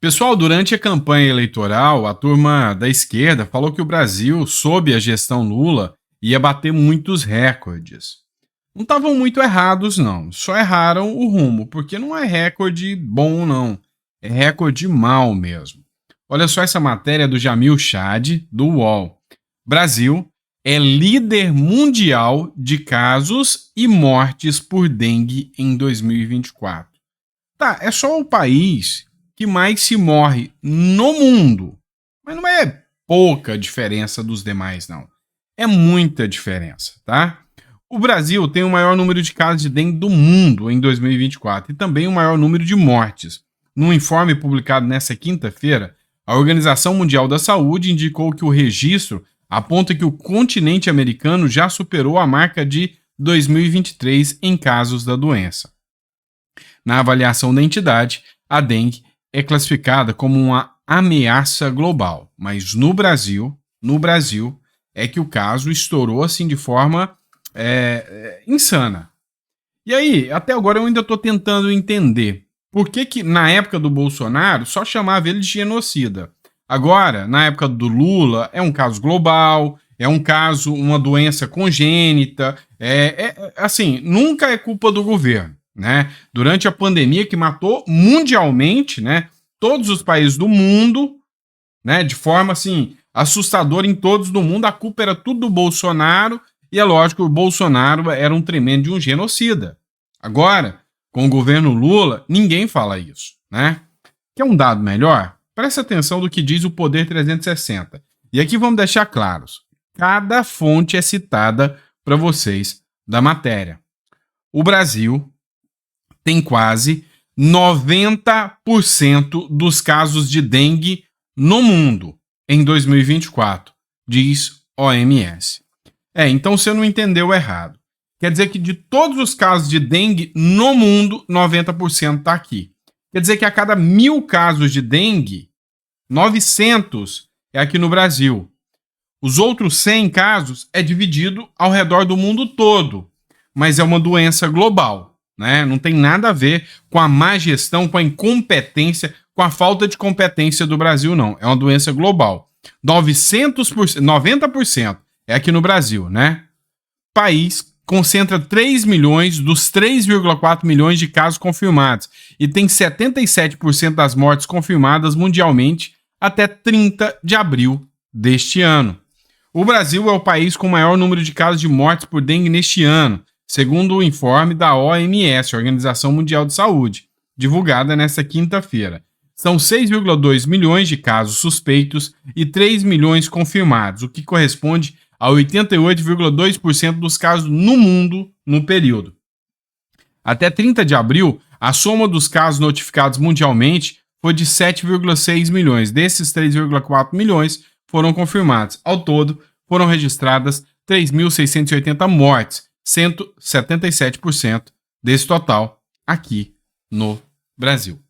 Pessoal, durante a campanha eleitoral, a turma da esquerda falou que o Brasil, sob a gestão Lula, ia bater muitos recordes. Não estavam muito errados, não. Só erraram o rumo, porque não é recorde bom, não. É recorde mal mesmo. Olha só essa matéria do Jamil Chad, do UOL. Brasil é líder mundial de casos e mortes por dengue em 2024. Tá, é só o país que mais se morre no mundo. Mas não é pouca diferença dos demais, não. É muita diferença, tá? O Brasil tem o maior número de casos de dengue do mundo em 2024 e também o maior número de mortes. Num informe publicado nesta quinta-feira, a Organização Mundial da Saúde indicou que o registro aponta que o continente americano já superou a marca de 2023 em casos da doença. Na avaliação da entidade, a dengue é classificada como uma ameaça global, mas no Brasil é que o caso estourou assim de forma insana. E aí, até agora eu ainda estou tentando entender por que na época do Bolsonaro só chamava ele de genocida. Agora, na época do Lula, é um caso global, é um caso, uma doença congênita, assim, nunca é culpa do governo, né? Durante a pandemia que matou mundialmente, né, todos os países do mundo, né, de forma assim assustadora em todos do mundo, a culpa era tudo do Bolsonaro e é lógico que o Bolsonaro era um tremendo de um genocida. Agora, com o governo Lula, ninguém fala isso, né? Quer um dado melhor? Presta atenção do que diz o Poder 360. E aqui vamos deixar claros. Cada fonte é citada para vocês da matéria. O Brasil tem quase 90% dos casos de dengue no mundo em 2024, diz OMS. Então você não entendeu errado. Quer dizer que de todos os casos de dengue no mundo, 90% está aqui. Quer dizer que a cada 1.000 casos de dengue, 900 é aqui no Brasil. Os outros 100 casos é dividido ao redor do mundo todo, mas é uma doença global, né? Não tem nada a ver com a má gestão, com a incompetência, com a falta de competência do Brasil, não. É uma doença global. 90% é aqui no Brasil, né? País concentra 3 milhões dos 3,4 milhões de casos confirmados e tem 77% das mortes confirmadas mundialmente até 30 de abril deste ano. O Brasil é o país com o maior número de casos de mortes por dengue neste ano, segundo o informe da OMS, Organização Mundial de Saúde, divulgada nesta quinta-feira. São 6,2 milhões de casos suspeitos e 3 milhões confirmados, o que corresponde a 88,2% dos casos no mundo no período. Até 30 de abril, a soma dos casos notificados mundialmente foi de 7,6 milhões. Desses 3,4 milhões foram confirmados. Ao todo, foram registradas 3.680 mortes, 177% desse total aqui no Brasil.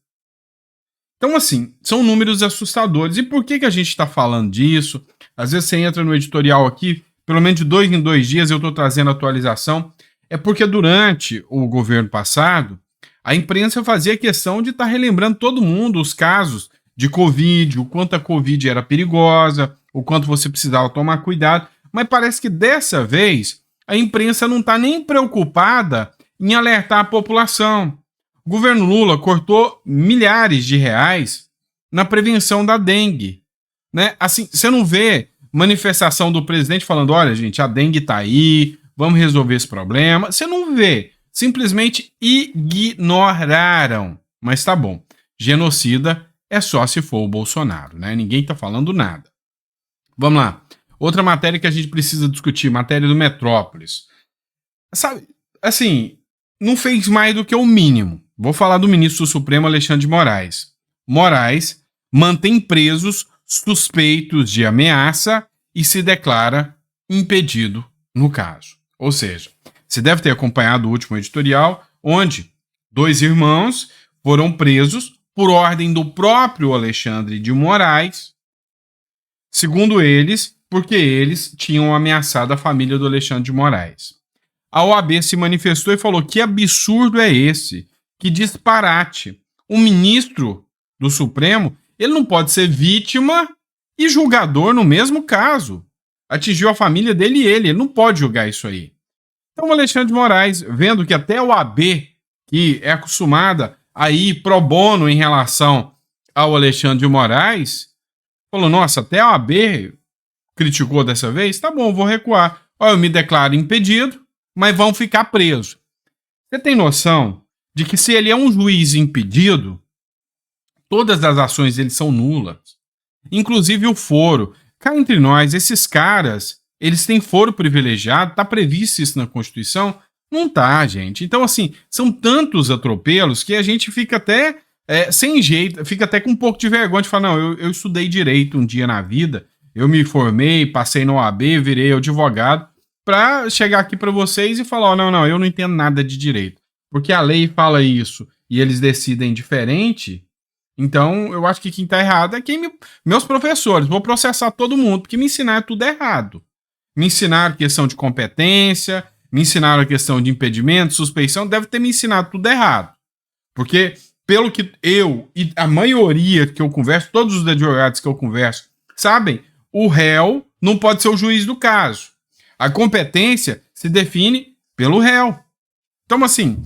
Então, assim, são números assustadores. E por que a gente está falando disso? Às vezes você entra no editorial aqui, pelo menos de 2 em 2 dias eu estou trazendo atualização. É porque durante o governo passado, a imprensa fazia questão de estar relembrando todo mundo os casos de Covid, o quanto a Covid era perigosa, o quanto você precisava tomar cuidado. Mas parece que dessa vez a imprensa não está nem preocupada em alertar a população. O governo Lula cortou milhares de reais na prevenção da dengue, né? Assim, você não vê manifestação do presidente falando, olha, gente, a dengue tá aí, vamos resolver esse problema. Você não vê. Simplesmente ignoraram. Mas tá bom. Genocida é só se for o Bolsonaro, né? Ninguém tá falando nada. Vamos lá. Outra matéria que a gente precisa discutir, matéria do Metrópolis. Sabe, assim, não fez mais do que o mínimo. Vou falar do ministro do Supremo, Alexandre de Moraes. Moraes mantém presos suspeitos de ameaça e se declara impedido no caso. Ou seja, você deve ter acompanhado o último editorial, onde 2 irmãos foram presos por ordem do próprio Alexandre de Moraes, segundo eles, porque eles tinham ameaçado a família do Alexandre de Moraes. A OAB se manifestou e falou: que absurdo é esse? Que disparate! Um ministro do Supremo, ele não pode ser vítima e julgador no mesmo caso. Atingiu a família dele e ele não pode julgar isso aí. Então o Alexandre de Moraes, vendo que até o AB, que é acostumada a ir pro bono em relação ao Alexandre de Moraes, falou, nossa, até a AB criticou dessa vez, tá bom, vou recuar. Ó, eu me declaro impedido, mas vão ficar presos. Você tem noção de que se ele é um juiz impedido, todas as ações dele são nulas, inclusive o foro. Cá entre nós, esses caras, eles têm foro privilegiado, tá previsto isso na Constituição? Não tá, gente. Então, assim, são tantos atropelos que a gente fica até sem jeito, fica até com um pouco de vergonha de falar, não, eu estudei direito um dia na vida, eu me formei, passei no OAB, virei advogado, para chegar aqui para vocês e falar, não, eu não entendo nada de direito. Porque a lei fala isso e eles decidem diferente, então eu acho que quem tá errado é meus professores. Vou processar todo mundo, porque me ensinaram tudo errado. Me ensinaram questão de competência, me ensinaram a questão de impedimento, suspeição, deve ter me ensinado tudo errado. Porque, pelo que eu e a maioria que eu converso, todos os advogados que eu converso, sabem, o réu não pode ser o juiz do caso. A competência se define pelo réu. Então, assim,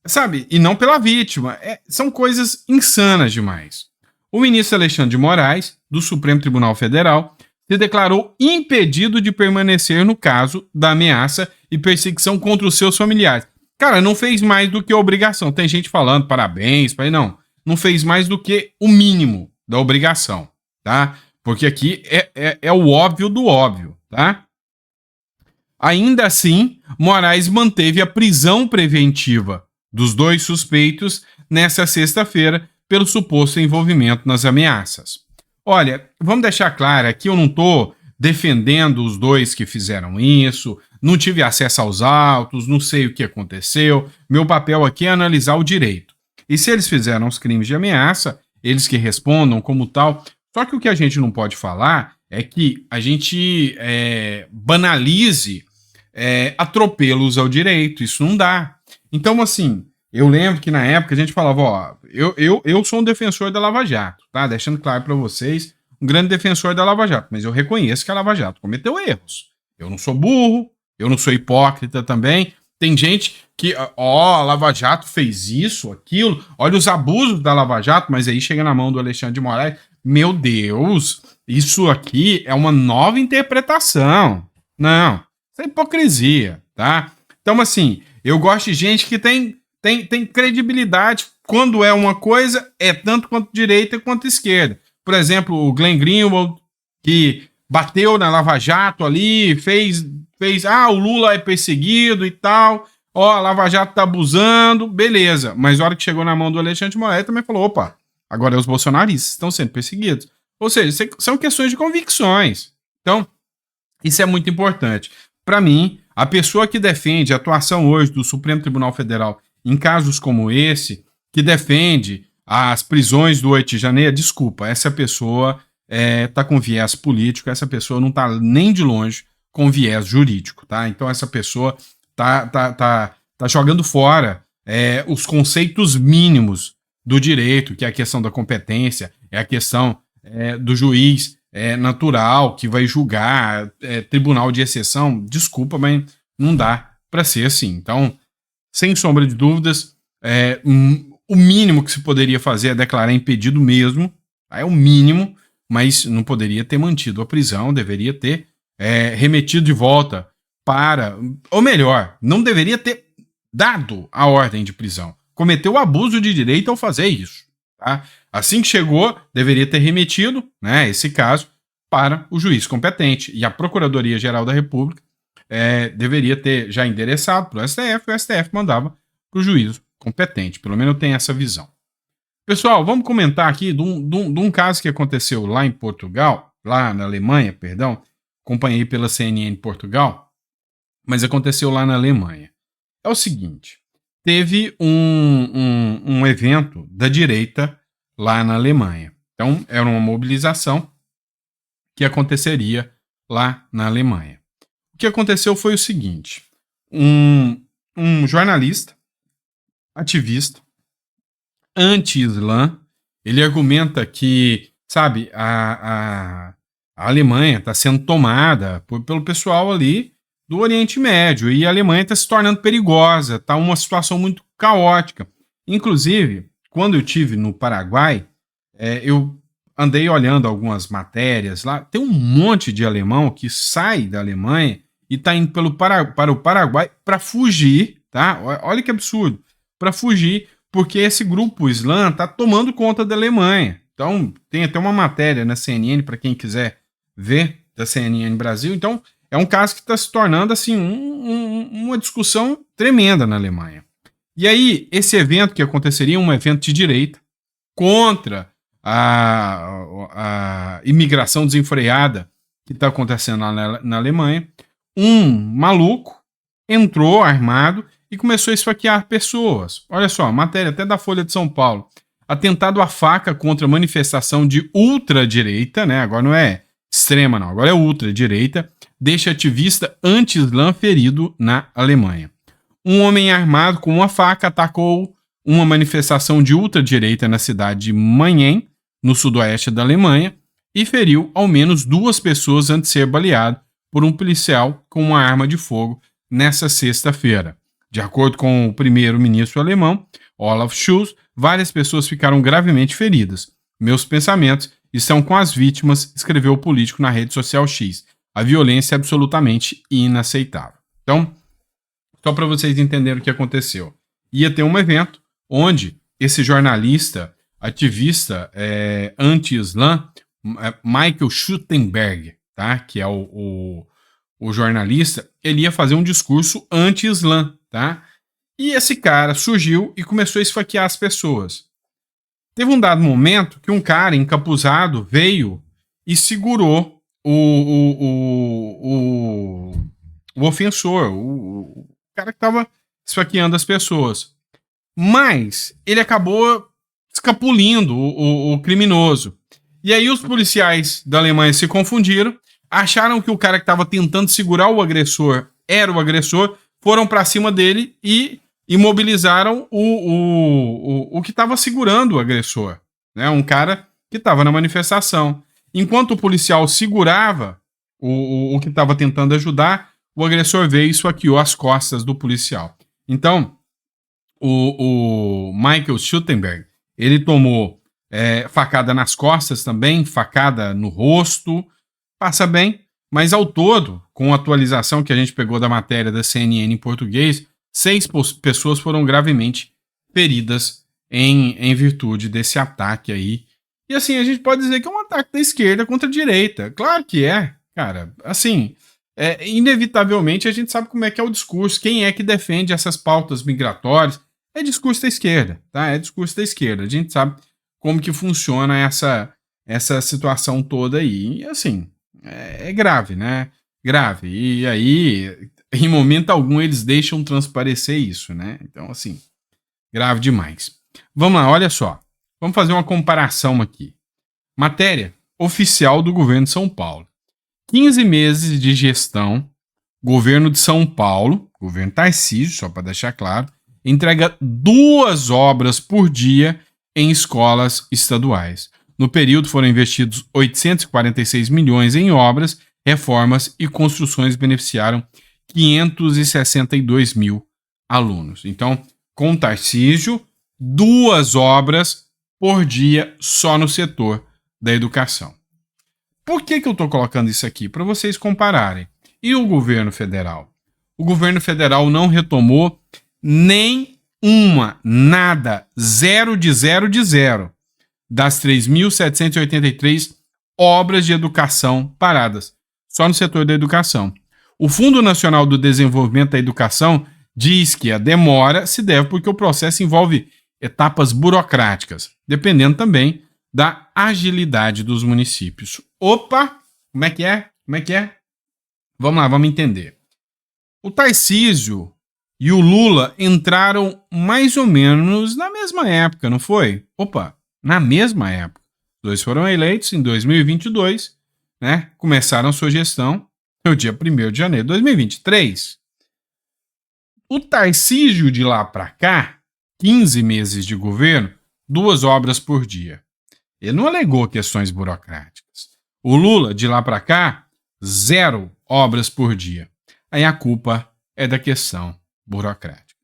sabe, e não pela vítima. São coisas insanas demais. O ministro Alexandre de Moraes, do Supremo Tribunal Federal, se declarou impedido de permanecer no caso da ameaça e perseguição contra os seus familiares. Cara, não fez mais do que a obrigação. Tem gente falando parabéns, não fez mais do que o mínimo da obrigação, tá? Porque aqui é o óbvio do óbvio, tá? Ainda assim, Moraes manteve a prisão preventiva dos dois suspeitos nesta sexta-feira pelo suposto envolvimento nas ameaças. Olha, vamos deixar claro aqui, eu não estou defendendo os dois que fizeram isso, não tive acesso aos autos, não sei o que aconteceu, meu papel aqui é analisar o direito. E se eles fizeram os crimes de ameaça, eles que respondam como tal. Só que o que a gente não pode falar é que a gente banalize atropelos ao direito, isso não dá. Então, assim, eu lembro que na época a gente falava, ó, eu sou um defensor da Lava Jato, tá? Deixando claro para vocês, um grande defensor da Lava Jato, mas eu reconheço que a Lava Jato cometeu erros. Eu não sou burro, eu não sou hipócrita também. Tem gente que, a Lava Jato fez isso, aquilo, olha os abusos da Lava Jato, mas aí chega na mão do Alexandre de Moraes, meu Deus, isso aqui é uma nova interpretação. Não, isso é hipocrisia, tá? Então, assim, eu gosto de gente que tem credibilidade. Quando é uma coisa, é tanto quanto direita quanto esquerda. Por exemplo, o Glenn Greenwald, que bateu na Lava Jato ali, fez o Lula é perseguido e tal, a Lava Jato tá abusando, beleza. Mas na hora que chegou na mão do Alexandre de Moraes, também falou, opa, agora os bolsonaristas estão sendo perseguidos. Ou seja, são questões de convicções. Então, isso é muito importante. Para mim, a pessoa que defende a atuação hoje do Supremo Tribunal Federal em casos como esse, que defende as prisões do 8 de janeiro, desculpa, essa pessoa tá com viés político, essa pessoa não tá nem de longe com viés jurídico, tá? Então essa pessoa tá jogando fora os conceitos mínimos do direito, que é a questão da competência, é a questão do juiz natural que vai julgar, tribunal de exceção, desculpa, mas não dá para ser assim. Então, sem sombra de dúvidas, o mínimo que se poderia fazer é declarar impedido mesmo, tá? É o mínimo, mas não poderia ter mantido a prisão, deveria ter remetido de volta ou melhor, não deveria ter dado a ordem de prisão. Cometeu abuso de direito ao fazer isso, tá? Assim que chegou, deveria ter remetido, né, esse caso para o juiz competente. E a Procuradoria-Geral da República deveria ter já endereçado para o STF, o STF mandava para o juízo competente. Pelo menos eu tenho essa visão. Pessoal, vamos comentar aqui de um caso que aconteceu lá em Portugal, lá na Alemanha, perdão, acompanhei pela CNN Portugal, mas aconteceu lá na Alemanha. É o seguinte, teve um evento da direita lá na Alemanha. Então, era uma mobilização que aconteceria lá na Alemanha. O que aconteceu foi o seguinte, um jornalista, ativista, anti-Islã, Ele argumenta que, sabe, a Alemanha está sendo tomada pelo pessoal ali do Oriente Médio e a Alemanha está se tornando perigosa, está uma situação muito caótica. Inclusive, quando eu tive no Paraguai, eu andei olhando algumas matérias lá, tem um monte de alemão que sai da Alemanha e está indo para o Paraguai para fugir, tá? Olha que absurdo, para fugir, porque esse grupo Islã está tomando conta da Alemanha. Então, tem até uma matéria na CNN, para quem quiser ver, da CNN Brasil. Então, é um caso que está se tornando assim uma discussão tremenda na Alemanha. E aí, esse evento que aconteceria, um evento de direita, contra a imigração desenfreada que está acontecendo na Alemanha, um maluco entrou armado e começou a esfaquear pessoas. Olha só, matéria até da Folha de São Paulo. Atentado à faca contra manifestação de ultradireita, né? Agora não é extrema, não. Agora é ultradireita. Deixa ativista anti-islã ferido na Alemanha. Um homem armado com uma faca atacou uma manifestação de ultradireita na cidade de Mannheim, no sudoeste da Alemanha, e feriu ao menos 2 pessoas antes de ser baleado por um policial com uma arma de fogo nessa sexta-feira. De acordo com o primeiro-ministro alemão, Olaf Scholz, várias pessoas ficaram gravemente feridas. Meus pensamentos estão com as vítimas, escreveu o político na rede social X. A violência é absolutamente inaceitável. Então, só para vocês entenderem o que aconteceu. Ia ter um evento onde esse jornalista, ativista anti-islã, Michael Schuttenberg, tá? Que é o jornalista, ele ia fazer um discurso anti-islã, tá? E esse cara surgiu e começou a esfaquear as pessoas. Teve um dado momento que um cara encapuzado veio e segurou o ofensor, o cara que estava esfaqueando as pessoas. Mas ele acabou escapulindo o criminoso. E aí os policiais da Alemanha se confundiram, acharam que o cara que estava tentando segurar o agressor era o agressor, foram para cima dele e imobilizaram o que estava segurando o agressor, né? Um cara que estava na manifestação. Enquanto o policial segurava o que estava tentando ajudar, o agressor veio e esfaqueou as costas do policial. Então, o Michael Schuttenberg, ele tomou facada nas costas também, facada no rosto, passa bem, mas ao todo, com a atualização que a gente pegou da matéria da CNN em português, 6 pessoas foram gravemente feridas em virtude desse ataque aí. E assim, a gente pode dizer que é um ataque da esquerda contra a direita. Claro que é, cara. Assim, inevitavelmente a gente sabe como é que é o discurso, quem é que defende essas pautas migratórias. É discurso da esquerda, tá? É discurso da esquerda. A gente sabe como que funciona essa situação toda aí. E assim, é grave, né? Grave. E aí, em momento algum, eles deixam transparecer isso, né? Então, assim, grave demais. Vamos lá, olha só. Vamos fazer uma comparação aqui. Matéria oficial do governo de São Paulo. 15 meses de gestão, governo de São Paulo, governo Tarcísio, só para deixar claro, entrega 2 obras por dia em escolas estaduais. No período foram investidos 846 milhões em obras, reformas e construções beneficiaram 562 mil alunos. Então, com Tarcísio, 2 obras por dia só no setor da educação. Por que eu estou colocando isso aqui? Para vocês compararem. E o governo federal? O governo federal não retomou nem nada, 0 de 0 de 0, das 3.783 obras de educação paradas, só no setor da educação. O Fundo Nacional do Desenvolvimento da Educação diz que a demora se deve porque o processo envolve etapas burocráticas, dependendo também da agilidade dos municípios. Opa! Como é que é? Vamos lá, vamos entender. O Tarcísio e o Lula entraram mais ou menos na mesma época, não foi? Opa, na mesma época. Os dois foram eleitos em 2022, né? Começaram sua gestão no dia 1º de janeiro de 2023. O Tarcísio de lá para cá, 15 meses de governo, 2 obras por dia. Ele não alegou questões burocráticas. O Lula, de lá para cá, 0 obras por dia. Aí a culpa é da questão burocrática.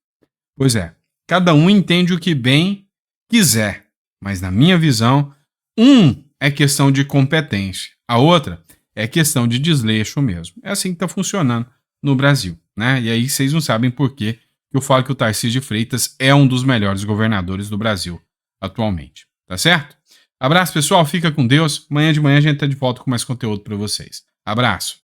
Pois é, cada um entende o que bem quiser, mas na minha visão, é questão de competência, a outra é questão de desleixo mesmo. É assim que está funcionando no Brasil, né? E aí vocês não sabem por que eu falo que o Tarcísio de Freitas é um dos melhores governadores do Brasil atualmente, tá certo? Abraço, pessoal, fica com Deus. Amanhã de manhã a gente tá de volta com mais conteúdo para vocês. Abraço.